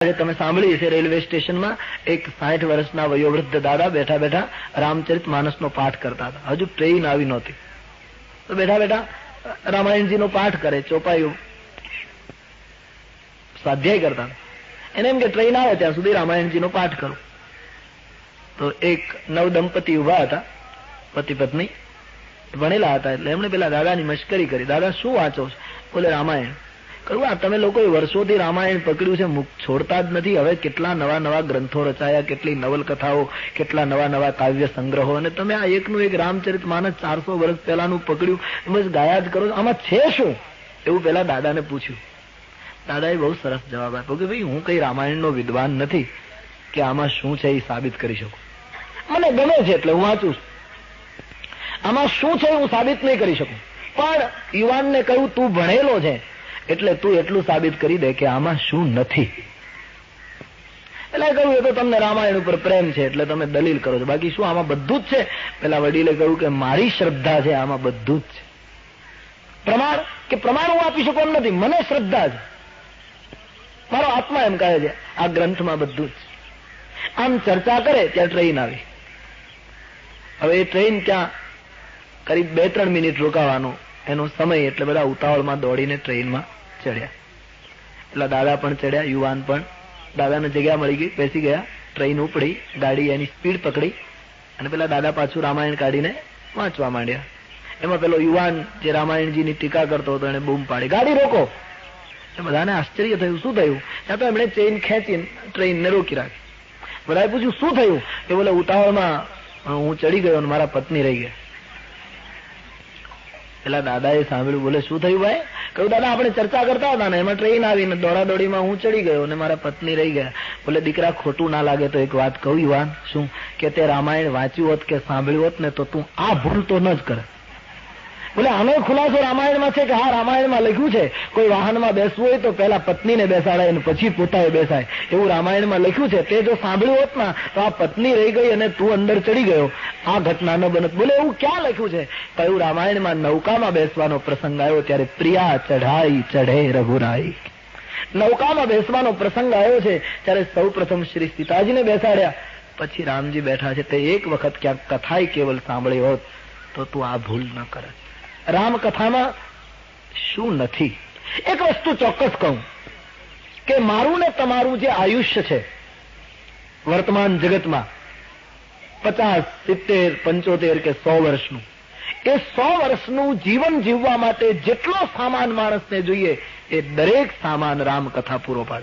તમે સાંભળી હશે રેલવે સ્ટેશનમાં એક 60 વર્ષના વયોવૃદ્ધ દાદા બેઠા બેઠા રામચરિત માનસનો પાઠ કરતા હતા. હજુ ટ્રેન આવી નહોતી તો બેઠા બેઠા રામાયણજીનો પાઠ કરે, ચોપાયું સ્વાધ્યાય કરતા હતા. એને એમ કે ટ્રેન આવે ત્યાં સુધી રામાયણજીનો પાઠ કરું. તો એક નવ દંપતી ઉભા હતા, પતિ પત્ની ભણેલા હતા, એટલે એમણે પેલા દાદાની મશ્કરી કરી. દાદા શું વાંચો છો? બોલે રામાયણ. કહ્યું આ તમે લોકોએ વર્ષોથી રામાયણ પકડ્યું છે, છોડતા જ નથી. હવે કેટલા નવા નવા ગ્રંથો રચાયા, કેટલી નવલકથાઓ, કેટલા નવા નવા કાવ્ય સંગ્રહો, અને તમે આ એકનું એક રામચરિત માનસ 400 વર્ષ પહેલાનું પકડ્યું, બસ ગાયા જ કરો. આમાં છે શું? એવું પેલા દાદાને પૂછ્યું. દાદાએ બહુ સરસ જવાબ આપ્યો કે ભાઈ હું કઈ રામાયણનો વિદ્વાન નથી કે આમાં શું છે એ સાબિત કરી શકું. મને ગમે છે એટલે હું વાંચું છું. આમાં શું છે હું સાબિત નહીં કરી શકું, પણ યુવાનને કહ્યું તું ભણેલો છે એટલે તું એટલું સાબિત કરી દે કે આમાં શું નથી. એટલે કહ્યું એ તો તમને રામાયણ ઉપર પ્રેમ છે એટલે તમે દલીલ કરો છો, બાકી શું આમાં બધું જ છે? પેલા વડીલે કહ્યું કે મારી શ્રદ્ધા છે, આમાં બધું જ છે. પ્રમાણ કે પ્રમાણ હું આપી શકું એમ નથી, મને શ્રદ્ધા છે, મારો આત્મા એમ કહે છે આ ગ્રંથમાં બધું જ. આમ ચર્ચા કરે ત્યાં ટ્રેન આવી. હવે એ ટ્રેન ત્યાં કરીબ 2-3 મિનિટ રોકાવાનો એનો સમય, એટલે બધા ઉતાવળમાં દોડીને ટ્રેનમાં ચડ્યા. એટલે દાદા પણ ચડ્યા, યુવાન પણ. દાદાને જગ્યા મળી ગઈ, બેસી ગયા. ટ્રેન ઉપડી, ગાડી એની સ્પીડ પકડી અને પેલા દાદા પાછું રામાયણ કાઢીને વાંચવા માંડ્યા. એમાં પેલો યુવાન જે રામાયણજીની ટીકા કરતો હતો એને બૂમ પાડી, ગાડી રોકો. એ બધાને આશ્ચર્ય થયું, શું થયું? ત્યાં તો એમણે ચેઇન ખેંચીને ટ્રેનને રોકી રાખી. બધાએ પૂછ્યું શું થયું? એ બોલે ઉતાવળમાં હું ચડી ગયો અને મારા પત્ની રહી ગયા. પેલા દાદાએ સાંભળ્યું, બોલે શું થયું ભાઈ? કહ્યું દાદા આપણે ચર્ચા કરતા હતા ને એમાં ટ્રેન આવીને દોડાદોડીમાં હું ચડી ગયો અને મારા પત્ની રહી ગયા. બોલે દીકરા ખોટું ના લાગે તો એક વાત કહું યુવાન. શું? કે તે રામાયણ વાંચ્યું હોત કે સાંભળ્યું હોત ને તો તું આ ભૂલ તો ન જ કરે. બોલે આનો ખુલાસો રામાયણમાં છે કે હા રામાયણમાં લખ્યું છે કોઈ વાહનમાં બેસવું હોય તો પહેલા પત્નીને બેસાડાય અને પછી પોતાએ બેસાય, એવું રામાયણમાં લખ્યું છે. તે જો સાંભળ્યું હોત ના તો આ પત્ની રહી ગઈ અને તું અંદર ચડી ગયો, આ ઘટના ન બનત. બોલે એવું ક્યાં લખ્યું છે? કહ્યું રામાયણમાં નૌકામાં બેસવાનો પ્રસંગ આવ્યો ત્યારે પ્રિયા ચઢાઈ ચઢે રઘુરાઈ. નૌકામાં બેસવાનો પ્રસંગ આવ્યો છે ત્યારે સૌ પ્રથમ શ્રી સીતાજીને બેસાડ્યા, પછી રામજી બેઠા છે. તે એક વખત ક્યાંક કથાય કેવલ સાંભળી હોત તો તું આ ભૂલ ન કરે. રામકથામાં શું નથી? એક વસ્તુ ચોક્કસ કહું કે મારું ને તમારું જે આયુષ્ય છે વર્તમાન જગતમાં 50, 70, 75 કે 100 વર્ષનું, એ 100 વર્ષનું જીવન જીવવા માટે જેટલો સામાન માણસને જોઈએ એ દરેક સામાન રામકથા પૂરો પાડે.